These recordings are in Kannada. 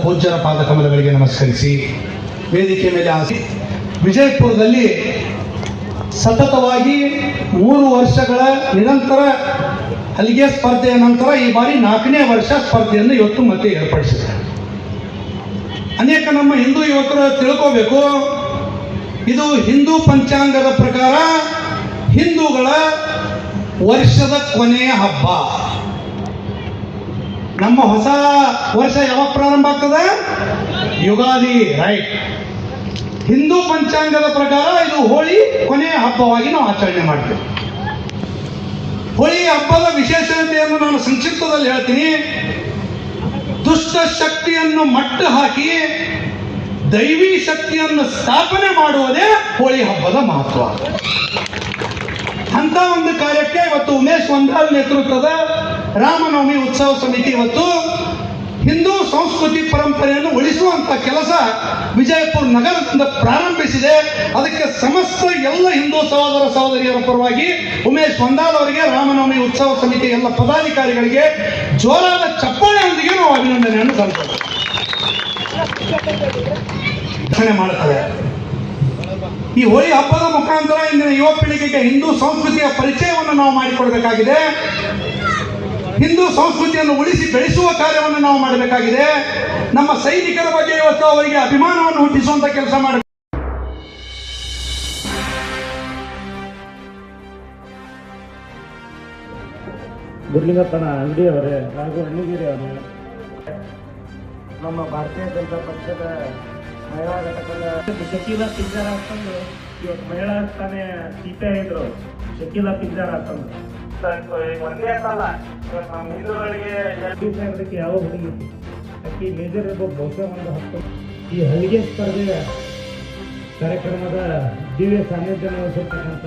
ಪೂಜ್ಯರ ಪಾದಕಮಲಗಳಿಗೆ ನಮಸ್ಕರಿಸಿ ವೇದಿಕೆ ಮೇಲೆ ವಿಜಯಪುರದಲ್ಲಿ ಸತತವಾಗಿ 3 ವರ್ಷಗಳ ನಿರಂತರ ಹಲಿಗೆ ಸ್ಪರ್ಧೆಯ ನಂತರ ಈ ಬಾರಿ 4ನೇ ವರ್ಷ ಸ್ಪರ್ಧೆಯನ್ನು ಇವತ್ತು ಮತ್ತೆ ಏರ್ಪಡಿಸಿದ್ದಾರೆ. ಅನೇಕ ನಮ್ಮ ಹಿಂದೂ ಯುವಕರು ತಿಳ್ಕೋಬೇಕು, ಇದು ಹಿಂದೂ ಪಂಚಾಂಗದ ಪ್ರಕಾರ ಹಿಂದೂಗಳ ವರ್ಷದ ಕೊನೆಯ ಹಬ್ಬ. ನಮ್ಮ ಹೊಸ ವರ್ಷ ಯಾವಾಗ ಪ್ರಾರಂಭ ಆಗ್ತದೆ? ಯುಗಾದಿ, ರೈಟ್. ಹಿಂದೂ ಪಂಚಾಂಗದ ಪ್ರಕಾರ ಇದು ಹೋಳಿ ಕೊನೆಯ ಹಬ್ಬವಾಗಿ ನಾವು ಆಚರಣೆ ಮಾಡ್ತೇವೆ. ಹೋಳಿ ಹಬ್ಬದ ವಿಶೇಷತೆಯನ್ನು ನಾನು ಸಂಕ್ಷಿಪ್ತದಲ್ಲಿ ಹೇಳ್ತೀನಿ. ದುಷ್ಟ ಶಕ್ತಿಯನ್ನು ಮಟ್ಟ ಹಾಕಿ ದೈವಿ ಶಕ್ತಿಯನ್ನು ಸ್ಥಾಪನೆ ಮಾಡುವುದೇ ಹೋಳಿ ಹಬ್ಬದ ಮಹತ್ವ. ಅಂತ ಒಂದು ಕಾರ್ಯಕ್ಕೆ ಇವತ್ತು ಉಮೇಶ್ ವಂದಾಲ್ ನೇತೃತ್ವದ ರಾಮನವಮಿ ಉತ್ಸವ ಸಮಿತಿ ಇವತ್ತು ಹಿಂದೂ ಸಂಸ್ಕೃತಿ ಪರಂಪರೆಯನ್ನು ಉಳಿಸುವಂತ ಕೆಲಸ ವಿಜಯಪುರ ನಗರದಿಂದ ಪ್ರಾರಂಭಿಸಿದೆ. ಅದಕ್ಕೆ ಸಮಸ್ತ ಎಲ್ಲ ಹಿಂದೂ ಸಹೋದರ ಸಹೋದರಿಯರ ಪರವಾಗಿ ಉಮೇಶ್ ವಂದಾಲ್ ಅವರಿಗೆ, ರಾಮನವಮಿ ಉತ್ಸವ ಸಮಿತಿ ಎಲ್ಲ ಪದಾಧಿಕಾರಿಗಳಿಗೆ ಜೋರಾದ ಚಪ್ಪಾಳೆಯೊಂದಿಗೆ ನಾವು ಅಭಿನಂದನೆಯನ್ನು ಸಲ್ಲಿಸುತ್ತೇವೆ ಮಾಡುತ್ತದೆ. ಈ ಹೋಳಿ ಹಬ್ಬದ ಮುಖಾಂತರ ಇಂದಿನ ಯುವ ಪೀಳಿಗೆಗೆ ಹಿಂದೂ ಸಂಸ್ಕೃತಿಯ ಪರಿಚಯವನ್ನು ನಾವು ಮಾಡಿಕೊಡಬೇಕಾಗಿದೆ. ಹಿಂದೂ ಸಂಸ್ಕೃತಿಯನ್ನು ಉಳಿಸಿ ಬೆಳೆಸುವ ಕಾರ್ಯವನ್ನು ನಾವು ಮಾಡಬೇಕಾಗಿದೆ. ನಮ್ಮ ಸೈನಿಕರ ಬಗ್ಗೆ ಇವತ್ತು ಅವರಿಗೆ ಅಭಿಮಾನವನ್ನು ಹುಟ್ಟಿಸುವಂತ ಕೆಲಸ ಮಾಡಬೇಕು. ಗುರ್ಲಿಂಗಪ್ಪನ ಅಂಗಡಿ ಅವರೇ, ಹಾಗೂ ಅಣ್ಣಿಗಿರಿ ಅವರೇ, ನಮ್ಮ ಭಾರತೀಯ ಜನತಾ ಪಕ್ಷದ ಮಹಿಳಾ ಘಟಕದ ಶಕೀಲಾ ಪಿಂಜಾರ ಅಂತಂದು ಇವತ್ತು ಮಹಿಳಾ ಸ್ಥಾನ ಸಿಪಿಐ ಇದ್ರು. ಶಕೀಲಾ ಪಿಂಜಾರ ಅಂತಂದು ಒಂದೇ ಸಲ ನಮ್ಮ ಹಿಂದೂಗಳಿಗೆ ಯಾವ ಹುಡುಗಿ ಅಕ್ಕಿ ಮೇಜರ್ ಇರ್ಬೋದು, ಬಹುಶಃ ಒಂದು 10 ಈ ಹಲಿಗೆ ಸ್ಪರ್ಧೆಯ ಕಾರ್ಯಕ್ರಮದ ದಿವ್ಯ ಸಾನ್ನಿಧ್ಯ ವಹಿಸಿರ್ತಕ್ಕಂಥ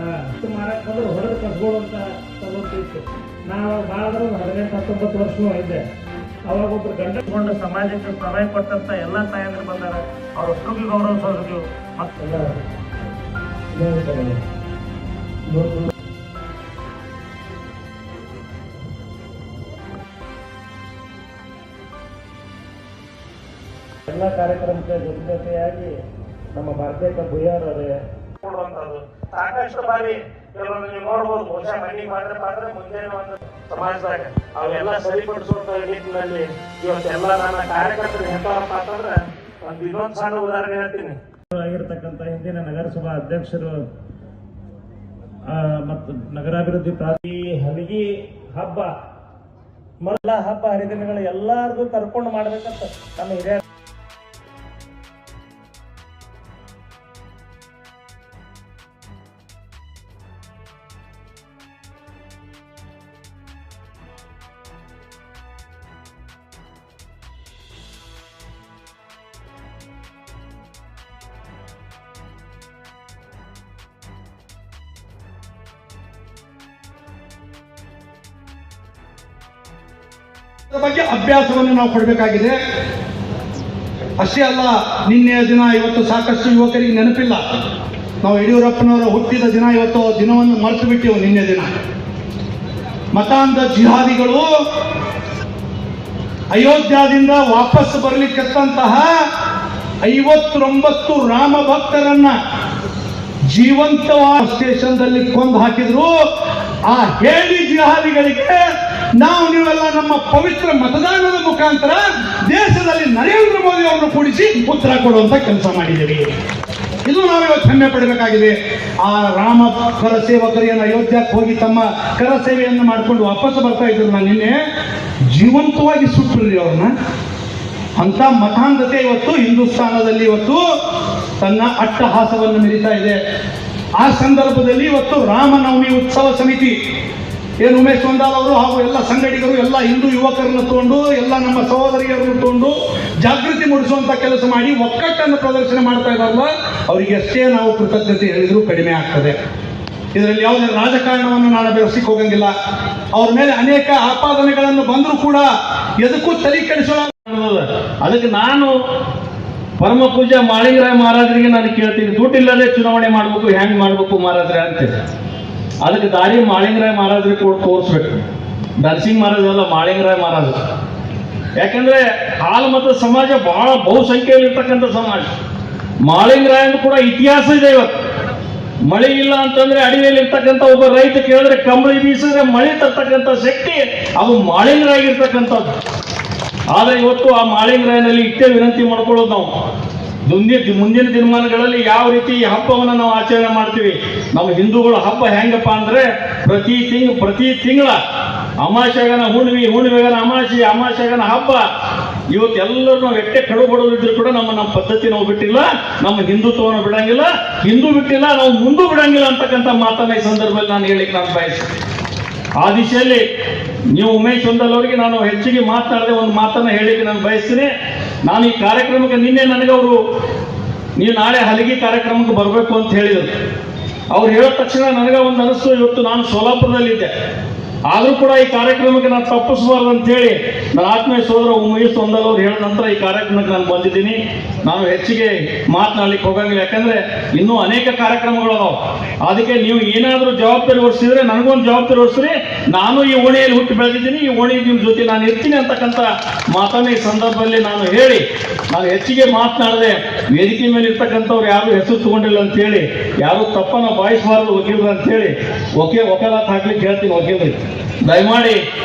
ಮಾರಕ್ಕೆ ಬಂದು ಹೊಡೆದು ಕಸ್ಕೊಳ್ಳುವಂತ ಸವಲತ್ತು ಇತ್ತು. ನಾವು ಭಾಳ 18-19 ವರ್ಷ ಇದ್ದೆ. ಅವಾಗ ಒಬ್ರು ಗಂಡಕೊಂಡು ಸಮಾಜಕ್ಕೆ ಸಹಾಯ ಕೊಟ್ಟಂತ ಎಲ್ಲ ತಾಯಂದ್ರು ಬಂದಾರ. ಅವ್ರ ಒಟ್ಟಿಗೆ ಗೌರವಿಸೋದು ಮತ್ತೆಲ್ಲ ಎಲ್ಲ ಕಾರ್ಯಕ್ರಮಕ್ಕೆ ಜೊತೆಯಾಗಿ ನಮ್ಮ ಭಾರತೀಯ ಭುಯ್ಯಾರವರೇ ಕೊಡುವಂಥದ್ದು ಸಾಕಷ್ಟು ಬಾರಿ ಕೆಲವೊಂದು ನೀವು ನೋಡ್ಬೋದು. ಬಹುಶಃ ಮನೆಗೆ ಮಾಡಿದ್ರೆ ಮುಂದೆ ಒಂದು ಸಮಾಜದಾಗ ಅವೆಲ್ಲ ಸರಿಪಡಿಸುವಂತ ನಿಟ್ಟಿನಲ್ಲಿ ಇವತ್ತೆಲ್ಲ ನನ್ನ ಕಾರ್ಯಕರ್ತರು ಎಂತವರಪ್ಪ ಅಂತಂದ್ರೆ ಒಂದು ಇನ್ನೊಂದು ಸಣ್ಣ ಉದಾಹರಣೆ ಹೇಳ್ತೀನಿ. ಆಗಿರ್ತಕ್ಕಂಥ ಹಿಂದಿನ ನಗರಸಭಾ ಅಧ್ಯಕ್ಷರು ಮತ್ತು ನಗರಾಭಿವೃದ್ಧಿ ಪ್ರಾಧಿ ಹಲಿಗಿ ಹಬ್ಬ ಮೊದಲ ಹಬ್ಬ ಹರಿದಿನಗಳು ಎಲ್ಲಾರ್ಗೂ ಕರ್ಕೊಂಡು ಮಾಡ್ಬೇಕಂತ ನಮ್ಮ ಹಿರಿಯ ಬಗ್ಗೆ ಅಭ್ಯಾಸವನ್ನು ನಾವು ಕೊಡಬೇಕಾಗಿದೆ. ಅಷ್ಟೇ ಅಲ್ಲ, ನಿನ್ನೆಯ ದಿನ ಇವತ್ತು ಸಾಕಷ್ಟು ಯುವಕರಿಗೆ ನೆನಪಿಲ್ಲ. ನಾವು ಯಡಿಯೂರಪ್ಪನವರ ಹುಟ್ಟಿದ ದಿನ ಇವತ್ತು ದಿನವನ್ನು ಮರೆತು ಬಿಟ್ಟೆವು. ನಿನ್ನೆ ದಿನ ಮತಾಂಧ ಜಿಹಾದಿಗಳು ಅಯೋಧ್ಯದಿಂದ ವಾಪಸ್ ಬರಲಿಕ್ಕಂತಹ 59 ರಾಮ ಭಕ್ತರನ್ನ ಜೀವಂತವಾದ ಸ್ಟೇಷನ್ದಲ್ಲಿ ಕೊಂದು ಹಾಕಿದ್ರು. ಆ ಹೇಳಿ ಜಿಹಾದಿಗಳಿಗೆ ನಾವು ನೀವೆಲ್ಲ ನಮ್ಮ ಪವಿತ್ರ ಮತದಾನದ ಮುಖಾಂತರ ದೇಶದಲ್ಲಿ ನರೇಂದ್ರ ಮೋದಿ ಅವರನ್ನು ಕೂಡಿಸಿ ಉತ್ತರ ಕೊಡುವಂತ ಕೆಲಸ ಮಾಡಿದ್ದೀವಿ. ಇದು ನಾವು ಇವತ್ತು ಹೆಮ್ಮೆ ಪಡಬೇಕಾಗಿದೆ. ಆ ರಾಮ ಕರ ಸೇವಕರು ಏನು ಅಯೋಧ್ಯಕ್ಕೆ ಹೋಗಿ ತಮ್ಮ ಕರ ಸೇವೆಯನ್ನು ಮಾಡಿಕೊಂಡು ವಾಪಸ್ ಬರ್ತಾ ಇದ್ರು, ನಾನು ನಿನ್ನೆ ಜೀವಂತವಾಗಿ ಸುಟ್ಟರು ಅವ್ರನ್ನ. ಅಂತ ಮತಾಂಧತೆ ಇವತ್ತು ಹಿಂದೂಸ್ತಾನದಲ್ಲಿ ಇವತ್ತು ತನ್ನ ಅಟ್ಟಹಾಸವನ್ನು ಮೆರೀತಾ ಇದೆ. ಆ ಸಂದರ್ಭದಲ್ಲಿ ಇವತ್ತು ರಾಮನವಮಿ ಉತ್ಸವ ಸಮಿತಿ ಏನು ಉಮೇಶ್ ವಂದಾಲ್ ಅವರು ಹಾಗೂ ಎಲ್ಲ ಸಂಘಟಕರು ಎಲ್ಲ ಹಿಂದೂ ಯುವಕರನ್ನು ತಗೊಂಡು ಎಲ್ಲ ನಮ್ಮ ಸಹೋದರಿಯರನ್ನು ತಗೊಂಡು ಜಾಗೃತಿ ಮೂಡಿಸುವಂತ ಕೆಲಸ ಮಾಡಿ ಒಕ್ಕಟ್ಟನ್ನು ಪ್ರದರ್ಶನ ಮಾಡ್ತಾ ಇದ್ದಾರಲ್ಲ, ಅವರಿಗೆ ಎಷ್ಟೇ ನಾವು ಕೃತಜ್ಞತೆ ಹೇಳಿದ್ರು ಕಡಿಮೆ ಆಗ್ತದೆ. ಇದರಲ್ಲಿ ಯಾವುದೇ ರಾಜಕಾರಣವನ್ನು ನಾನು ಬೆಳೆಸಿಕ್ ಹೋಗಂಗಿಲ್ಲ. ಅವ್ರ ಮೇಲೆ ಅನೇಕ ಆಪಾದನೆಗಳನ್ನು ಬಂದರೂ ಕೂಡ ಎದಕ್ಕೂ ತಲೆ ಕೆಡಿಸೋಣ. ಅದಕ್ಕೆ ನಾನು ಪರಮ ಪೂಜ್ಯ ಮಾಳಿಂಗರಾಯ ಮಹಾರಾಜರಿಗೆ ನಾನು ಕೇಳ್ತೀನಿ, ದುಡ್ಡಿಲ್ಲದೆ ಚುನಾವಣೆ ಮಾಡ್ಬೇಕು, ಹೆಂಗ್ ಮಾಡ್ಬೇಕು ಮಹಾರಾಜ್ರೆ ಅಂತೇಳಿ. ಅದಕ್ಕೆ ದಾರಿ ಮಾಳಿಂಗರಾಯ ಮಹಾರಾಜರಿಗೆ ತೋರಿಸ್ಬೇಕು. ನರಸಿಂಹ ಮಹಾರಾಜ್ ಅಲ್ಲ, ಮಾಳಿಂಗರಾಯ ಮಹಾರಾಜ. ಯಾಕಂದ್ರೆ ಹಾಲುಮತದ ಸಮಾಜ ಬಹಳ ಬಹುಸಂಖ್ಯೆಯಲ್ಲಿ ಇರ್ತಕ್ಕಂಥ ಸಮಾಜ. ಮಾಳಿಂಗರಾಯಂದು ಕೂಡ ಇತಿಹಾಸ ಇದೆ. ಇವತ್ತು ಮಳೆ ಇಲ್ಲ ಅಂತಂದ್ರೆ ಅಡಿಯಲ್ಲಿ ಇರ್ತಕ್ಕಂಥ ಒಬ್ಬ ರೈತ ಕೇಳಿದ್ರೆ ಕಂಬಳಿ ಬೀಸಿದ್ರೆ ಮಳೆ ತರ್ತಕ್ಕಂಥ ಶಕ್ತಿ ಅದು ಮಾಳಿಂಗರಾಗಿರ್ತಕ್ಕಂಥದ್ದು. ಆದ್ರೆ ಇವತ್ತು ಆ ಮಾಳಿಂಗರಾಯನಲ್ಲಿ ಇಷ್ಟೇ ವಿನಂತಿ ಮಾಡ್ಕೊಳ್ಳೋದು ನಾವು, ಮುಂದಿನ ದಿನಮಾನಗಳಲ್ಲಿ ಯಾವ ರೀತಿ ಈ ಹಬ್ಬವನ್ನು ನಾವು ಆಚರಣೆ ಮಾಡ್ತೀವಿ. ನಮ್ಮ ಹಿಂದೂಗಳ ಹಬ್ಬ ಹೆಂಗಪ್ಪ ಅಂದ್ರೆ ಪ್ರತಿ ತಿಂಗಳ ಅಮಾವಾಸ್ಯೆಗನ ಹುಣ್ಣಿಮೆಗನ ಅಮಾವಾಸ್ಯೆಗನ ಹಬ್ಬ. ಇವತ್ತು ಎಲ್ಲರೂ ನಾವು ಎಟ್ಟೆ ಕಡು ಬಡವರಿದ್ರು ಕೂಡ ನಮ್ಮ ಪದ್ಧತಿ ನಾವು ಬಿಟ್ಟಿಲ್ಲ, ನಮ್ಮ ಹಿಂದುತ್ವವನ್ನು ಬಿಡಂಗಿಲ್ಲ, ಹಿಂದೂ ಬಿಟ್ಟಿಲ್ಲ, ನಾವು ಮುಂದೂ ಬಿಡಂಗಿಲ್ಲ ಅಂತಕ್ಕಂಥ ಮಾತನ್ನ ಈ ಸಂದರ್ಭದಲ್ಲಿ ನಾನು ಹೇಳಿಕ್ಕೆ ನಾನು ಬಯಸ್ತೀನಿ. ಆ ದಿಶೆಯಲ್ಲಿ ನೀವು ಉಮೇಶ್ ಹೊಂದಲ್ ಅವರಿಗೆ ನಾನು ಹೆಚ್ಚಿಗೆ ಮಾತನಾಡದೆ ಒಂದು ಮಾತನ್ನ ಹೇಳಿಕ್ಕೆ ನಾನು ಬಯಸ್ತೀನಿ. ನಾನು ಈ ಕಾರ್ಯಕ್ರಮಕ್ಕೆ ನಿನ್ನೆ ನನಗವರು ನೀವು ನಾಳೆ ಹಲಗಿ ಕಾರ್ಯಕ್ರಮಕ್ಕೆ ಬರಬೇಕು ಅಂತ ಹೇಳಿದರು. ಅವ್ರು ಹೇಳಿದ ತಕ್ಷಣ ನನಗೆ ಒಂದು ಅನಿಸ್ತು, ಇವತ್ತು ನಾನು ಸೋಲಾಪುರದಲ್ಲಿದ್ದೆ, ಆದರೂ ಕೂಡ ಈ ಕಾರ್ಯಕ್ರಮಕ್ಕೆ ನಾನು ತಪ್ಪಿಸಬಾರ್ದು ಅಂತೇಳಿ ನನ್ನ ಆತ್ಮೀಯ ಸೋದರ ಉಮೇಶ್ ಹೊಂದಲ್ ಅವ್ರು ಹೇಳಿದ ನಂತರ ಈ ಕಾರ್ಯಕ್ರಮಕ್ಕೆ ನಾನು ಬಂದಿದ್ದೀನಿ. ನಾನು ಹೆಚ್ಚಿಗೆ ಮಾತನಾಡ್ಲಿಕ್ಕೆ ಹೋಗಂಗಿಲ್ಲ, ಯಾಕಂದ್ರೆ ಇನ್ನೂ ಅನೇಕ ಕಾರ್ಯಕ್ರಮಗಳು ಅದಾವೆ. ಅದಕ್ಕೆ ನೀವು ಏನಾದರೂ ಜವಾಬ್ದಾರಿ ಹೊರಿಸಿದ್ರೆ ನನಗೊಂದು ಜವಾಬ್ದಾರಿ ಹೊರಿಸ್ರಿ. ನಾನು ಈ ಓಣಿಯಲ್ಲಿ ಹುಟ್ಟಿ ಬೆಳೆದಿದ್ದೀನಿ, ಈ ಓಣಿ ನಿಮ್ಮ ಜೊತೆ ನಾನು ಇರ್ತೀನಿ ಅಂತಕ್ಕಂಥ ಮಾತನ್ನ ಈ ಸಂದರ್ಭದಲ್ಲಿ ನಾನು ಹೇಳಿ, ನಾನು ಹೆಚ್ಚಿಗೆ ಮಾತನಾಡದೆ ವೇದಿಕೆ ಮೇಲೆ ಇರ್ತಕ್ಕಂಥವ್ರು ಯಾರು ಹೆಸರು ತಗೊಂಡಿಲ್ಲ ಅಂತೇಳಿ, ಯಾರು ತಪ್ಪನ್ನು ಭಾವಿಸಬಾರ್ದು ವಕೀಲರು ಅಂತೇಳಿ ವಕಾಲತ್ ಹಾಕ್ಲಿಕ್ಕೆ ಹೇಳ್ತೀನಿ. ವಕೀಲರಿಗೆ ದಯಮಾಡಿ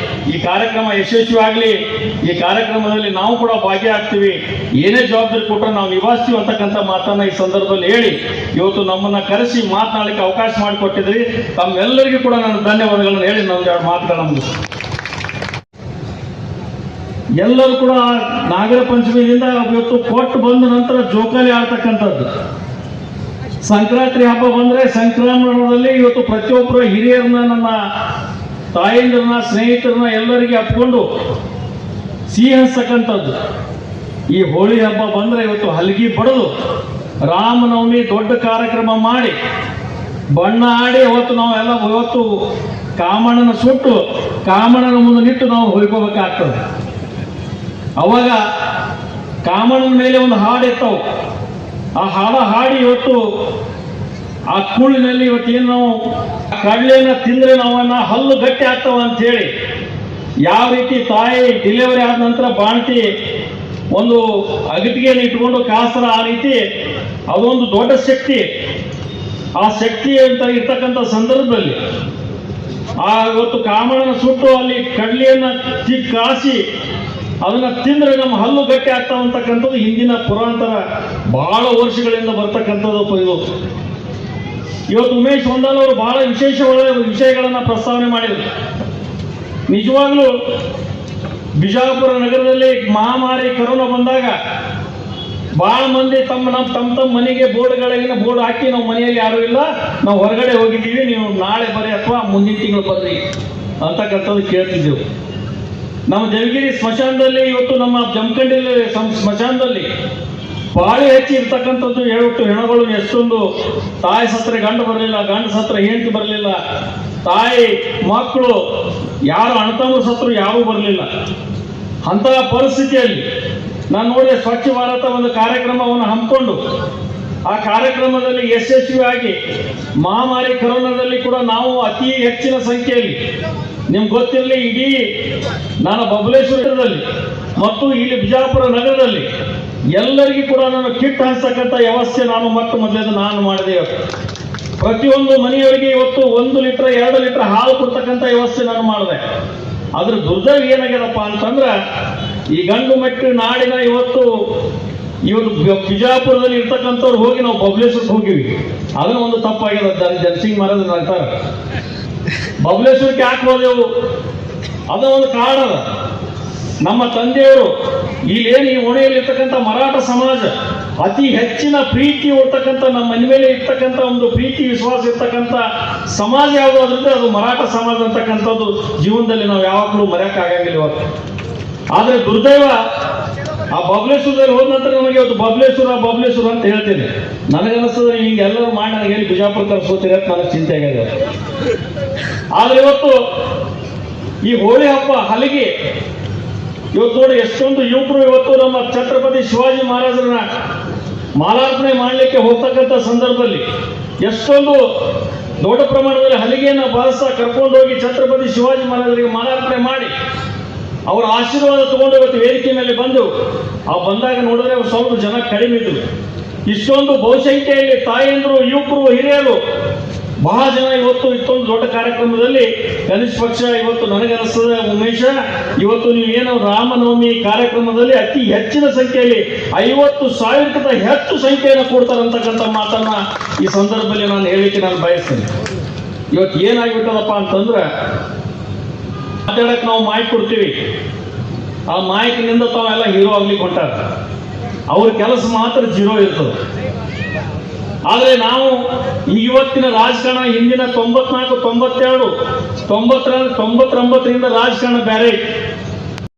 ಈ ಕಾರ್ಯಕ್ರಮ ಯಶಸ್ವಿ ಆಗಲಿ. ಈ ಕಾರ್ಯಕ್ರಮದಲ್ಲಿ ನಾವು ಕೂಡ ಭಾಗಿಯಾಗ್ತೀವಿ. ಏನೇ ಜವಾಬ್ದಾರಿ ಕೊಟ್ಟರೆ ನಾವು ನಿಭಾಯಿಸ್ತೀವಿ ಅಂತಕ್ಕಂಥ ಮಾತನ್ನ ಈ ಸಂದರ್ಭದಲ್ಲಿ ಹೇಳಿ ಇವತ್ತು ನಮ್ಮನ್ನ ಕರೆಸಿ ಮಾತನಾಡಲಿಕ್ಕೆ ಅವಕಾಶ ಮಾಡಿಕೊಟ್ಟಿದ್ರಿ. ತಮ್ಮೆಲ್ಲರಿಗೂ ಕೂಡ ನಾನು ಧನ್ಯವಾದಗಳನ್ನು ಹೇಳಿ ನಾನು ಎರಡು ಮಾತುಗಳನ್ನ ಮುಗಿಸ್ತೀನಿ. ಎಲ್ಲರೂ ಕೂಡ ನಾಗರ ಪಂಚಮಿಯಿಂದ ಇವತ್ತು ಕೊಟ್ಟು ಬಂದ ನಂತರ ಜೋಕಾಲಿ ಆಡ್ತಕ್ಕಂಥದ್ದು. ಸಂಕ್ರಾಂತಿ ಹಬ್ಬ ಬಂದ್ರೆ ಸಂಕ್ರಮಣದಲ್ಲಿ ಇವತ್ತು ಪ್ರತಿಯೊಬ್ಬರು ಹಿರಿಯರನ್ನ, ನನ್ನ ತಾಯಂದಿರನ್ನ, ಸ್ನೇಹಿತರನ್ನ ಎಲ್ಲರಿಗೆ ಅಪ್ಕೊಂಡು ಸಿಹಿ ಹಂಚತಕ್ಕಂಥದ್ದು. ಈ ಹೋಳಿ ಹಬ್ಬ ಬಂದ್ರೆ ಇವತ್ತು ಹಲಗಿ ಬಡದು ರಾಮನವಮಿ ದೊಡ್ಡ ಕಾರ್ಯಕ್ರಮ ಮಾಡಿ ಬಣ್ಣ ಆಡಿ ಇವತ್ತು ಕಾಮಣ್ಣನ ಸುಟ್ಟು ಕಾಮಣ್ಣನ ಮುಂದೆ ನಿಟ್ಟು ನಾವು ಹೊಯ್ಕೋಬೇಕಾಗ್ತದೆ. ಅವಾಗ ಕಾಮಣ್ಣನ ಮೇಲೆ ಒಂದು ಹಾಡು ಇರ್ತಾವ, ಆ ಹಾಡಿ ಇವತ್ತು ಆ ಕೂಳಿನಲ್ಲಿ ಇವತ್ತೇನು ನಾವು ಕಡಲೆನ ತಿಂದ್ರೆ ನಾವನ್ನ ಹಲ್ಲು ಗಟ್ಟಿ ಆಗ್ತಾವ ಅಂತ ಹೇಳಿ, ಯಾವ ರೀತಿ ತಾಯಿ ಡೆಲಿವರಿ ಆದ ನಂತರ ಬಾಣ್ತಿ ಒಂದು ಅಗಟಿಗೆಯನ್ನು ಇಟ್ಕೊಂಡು ಕಾಸರ, ಆ ರೀತಿ ಅದೊಂದು ದೊಡ್ಡ ಶಕ್ತಿ. ಆ ಶಕ್ತಿ ಅಂತ ಇರ್ತಕ್ಕಂಥ ಸಂದರ್ಭದಲ್ಲಿ ಇವತ್ತು ಕಾಮಣ್ಣನ ಸುಟ್ಟು ಅಲ್ಲಿ ಕಡಲೆಯನ್ನ ಕಾಸಿ ಅದನ್ನ ತಿಂದ್ರೆ ನಮ್ಮ ಹಲ್ಲು ಗಟ್ಟಿ ಆಗ್ತಾವ ಅಂತಕ್ಕಂಥದ್ದು ಹಿಂದಿನ ಪುರಾಂತರ ಬಹಳ ವರ್ಷಗಳಿಂದ ಬರ್ತಕ್ಕಂಥದ್ದು ಇದು. ಇವತ್ತು ಉಮೇಶ್ ಹೊಂದಲ್ ಅವರು ಬಹಳ ವಿಶೇಷವಾದ ವಿಷಯಗಳನ್ನ ಪ್ರಸ್ತಾವನೆ ಮಾಡಿದರು. ನಿಜವಾಗ್ಲೂ ಬಿಜಾಪುರ ನಗರದಲ್ಲಿ ಮಹಾಮಾರಿ ಕರೋನಾ ಬಂದಾಗ ಬಹಳ ಮಂದಿ ತಮ್ಮ ಮನೆಗೆ ಬೋರ್ಡ್ ಹಾಕಿ ನಾವು ಮನೆಯಲ್ಲಿ ಯಾರು ಇಲ್ಲ, ನಾವು ಹೊರಗಡೆ ಹೋಗಿದ್ದೀವಿ, ನೀವು ನಾಳೆ ಬರ್ರಿ ಅಥವಾ ಮುಂದಿನ ತಿಂಗಳು ಬರ್ರಿ ಅಂತಕ್ಕಂಥದ್ದು ಕೇಳ್ತಿದ್ದೆವು. ನಮ್ಮ ದೇವಗಿರಿ ಸ್ಮಶಾನದಲ್ಲಿ ಇವತ್ತು ನಮ್ಮ ಜಮಖಂಡಿಯಲ್ಲಿ ಸ್ಮಶಾನದಲ್ಲಿ ಬಾಳಿ ಹೆಚ್ಚಿ ಇರ್ತಕ್ಕಂಥದ್ದು ಹೆಣಗಳು ಎಷ್ಟೊಂದು ತಾಯಿ ಸತ್ರೆ ಗಂಡು ಬರಲಿಲ್ಲ, ಗಂಡು ಸತ್ರ ಹೆಂಡತಿ ಬರಲಿಲ್ಲ, ತಾಯಿ ಮಕ್ಕಳು ಯಾರು ಅಣ್ಣತಮ್ಮರು ಸತ್ರು ಯಾರೂ ಬರಲಿಲ್ಲ. ಅಂತಹ ಪರಿಸ್ಥಿತಿಯಲ್ಲಿ ನಾನು ನೋಡಿದೆ ಸ್ವಚ್ಛ ಭಾರತ ಒಂದು ಕಾರ್ಯಕ್ರಮವನ್ನು ಹಮ್ಮಿಕೊಂಡು ಆ ಕಾರ್ಯಕ್ರಮದಲ್ಲಿ ಯಶಸ್ವಿಯಾಗಿ ಮಹಾಮಾರಿ ಕರೋನಾದಲ್ಲಿ ಕೂಡ ನಾವು ಅತಿ ಹೆಚ್ಚಿನ ಸಂಖ್ಯೆಯಲ್ಲಿ, ನಿಮ್ಗೆ ಗೊತ್ತಿರಲಿ, ಇಡೀ ನಾನು ಬಬಲೇಶ್ವರದಲ್ಲಿ ಮತ್ತು ಇಲ್ಲಿ ಬಿಜಾಪುರ ನಗರದಲ್ಲಿ ಎಲ್ಲರಿಗೂ ಕೂಡ ನಾನು ಕಿಟ್ ಹಂಚತಕ್ಕಂಥ ವ್ಯವಸ್ಥೆ ಮೊದಲೇದು ನಾನು ಮಾಡಿದೆ. ಪ್ರತಿಯೊಂದು ಮನೆಯವರಿಗೆ ಇವತ್ತು 1 ಲೀಟರ್ 2 ಲೀಟರ್ ಹಾಲು ಕೊಡ್ತಕ್ಕಂಥ ವ್ಯವಸ್ಥೆ ನಾನು ಮಾಡಿದೆ. ಅದ್ರ ದುರ್ದೈವ ಏನಾಗ್ಯದಪ್ಪ ಅಂತಂದ್ರೆ ಈ ಗಂಡು ಮೆಟ್ಟು ನಾಡಿನ ಇವತ್ತು ಬಿಜಾಪುರದಲ್ಲಿ ಇರ್ತಕ್ಕಂಥವ್ರು ಹೋಗಿ ನಾವು ಬಬಲೇಶ್ವರಕ್ಕೆ ಹೋಗಿವಿ. ಅದನ್ನ ಒಂದು ತಪ್ಪಾಗ್ಯದ. ಜನಸಿಂಗ್ ಮಹಾರಾಜ್ ಅಂತಾರೆ ಬಬಲೇಶ್ವರಕ್ಕೆ ಯಾಕೆ ಹೋದೆವು, ಅದನ್ನ ಒಂದು ಕಾರಣ ಅದ. ನಮ್ಮ ತಂದೆಯವರು ಇಲ್ಲೇನು ಈ ಓಣಿಯಲ್ಲಿ ಇರ್ತಕ್ಕಂಥ ಮರಾಠ ಸಮಾಜ ಅತಿ ಹೆಚ್ಚಿನ ಪ್ರೀತಿ ಇರ್ತಕ್ಕಂಥ, ನಮ್ಮ ಮನೆ ಮೇಲೆ ಇರ್ತಕ್ಕಂಥ ಒಂದು ಪ್ರೀತಿ ವಿಶ್ವಾಸ ಇರ್ತಕ್ಕಂಥ ಸಮಾಜ ಯಾವುದು ಅಂದ್ರೆ ಅದು ಮರಾಠ ಸಮಾಜ ಅಂತಕ್ಕಂಥದ್ದು ಜೀವನದಲ್ಲಿ ನಾವು ಯಾವಾಗಲೂ ಮರೆಯಕ್ಕಾಗಂಗಿಲ್ಲ ಇವತ್ತು. ಆದರೆ ದುರ್ದೈವ ಆ ಬಬಲೇಶ್ವರದಲ್ಲಿ ಹೋದ ನಂತರ ನಮಗೆ ಇವತ್ತು ಬಬಲೇಶ್ವರ ಅಂತ ಹೇಳ್ತೇನೆ. ನನಗನ್ನಿಸ್ತದೆ ಹಿಂಗೆಲ್ಲರೂ ಮಾಡಿ ನನಗೆ ಹೇಳಿ ಬಿಜಾಪುರ ಕರ್ಸ್ಕೋತೀರ ಅಂತ ನನಗೆ ಚಿಂತೆ ಆಗಿದೆ. ಆದರೆ ಇವತ್ತು ಈ ಹೋಳಿ ಹಬ್ಬ ಹಲಗಿ ಇವತ್ತು ನೋಡಿ ಎಷ್ಟೊಂದು ಯುವಕರು ಇವತ್ತು ನಮ್ಮ ಛತ್ರಪತಿ ಶಿವಾಜಿ ಮಹಾರಾಜರನ್ನ ಮಾಲಾರ್ಪಣೆ ಮಾಡಲಿಕ್ಕೆ ಹೋಗ್ತಕ್ಕಂಥ ಸಂದರ್ಭದಲ್ಲಿ ಎಷ್ಟೊಂದು ದೊಡ್ಡ ಪ್ರಮಾಣದಲ್ಲಿ ಹಲಿಗೆಯನ್ನು ಕರ್ಕೊಂಡು ಹೋಗಿ ಛತ್ರಪತಿ ಶಿವಾಜಿ ಮಹಾರಾಜರಿಗೆ ಮಾಲಾರ್ಪಣೆ ಮಾಡಿ ಅವರ ಆಶೀರ್ವಾದ ತಗೊಂಡು ಇವತ್ತು ವೇದಿಕೆ ಮೇಲೆ ಬಂದು ಬಂದಾಗ ನೋಡಿದ್ರೆ ಸ್ವಲ್ಪ ಜನ ಕಡಿಮೆ ಇದ್ರು. ಇಷ್ಟೊಂದು ಬಹುಸಂಖ್ಯೆಯಲ್ಲಿ ತಾಯಂದ್ರು, ಯುವಕರು, ಹಿರಿಯರು ಬಹಳ ಜನ ಇವತ್ತು ಇಷ್ಟೊಂದು ದೊಡ್ಡ ಕಾರ್ಯಕ್ರಮದಲ್ಲಿ ಕನಿಷ್ಠ ಪಕ್ಷ ಇವತ್ತು ನನಗನ್ನಿಸ್ತದೆ ಉಮೇಶ, ಇವತ್ತು ನೀವೇನು ರಾಮನವಮಿ ಕಾರ್ಯಕ್ರಮದಲ್ಲಿ ಅತಿ ಹೆಚ್ಚಿನ ಸಂಖ್ಯೆಯಲ್ಲಿ 50,000ಕ್ಕಿಂತ ಹೆಚ್ಚು ಸಂಖ್ಯೆಯನ್ನು ಕೊಡ್ತಾರಂತಕ್ಕಂಥ ಮಾತನ್ನ ಈ ಸಂದರ್ಭದಲ್ಲಿ ನಾನು ಹೇಳಿಕೆ ನಾನು ಬಯಸ್ತೇನೆ. ಇವತ್ತು ಏನಾಗ್ಬಿಟ್ಟದಪ್ಪ ಅಂತಂದ್ರೆ ಮಾತಾಡಕ್ಕೆ ನಾವು ಮಾಯ್ಕ್ ಕೊಡ್ತೀವಿ, ಆ ಮಾಯ್ಕಿನಿಂದ ತಾವೆಲ್ಲ ಹೀರೋ ಆಗ್ಲಿಕ್ಕೆ ಹೊಂಟಾರ, ಅವ್ರ ಕೆಲಸ ಮಾತ್ರ ಜೀರೋ ಇರ್ತದೆ. ಆದರೆ ನಾವು ಇವತ್ತಿನ ರಾಜಕಾರಣ ಹಿಂದಿನ 94, 92, 90, 99ರಿಂದ ರಾಜಕಾರಣ ಬೇರೆ.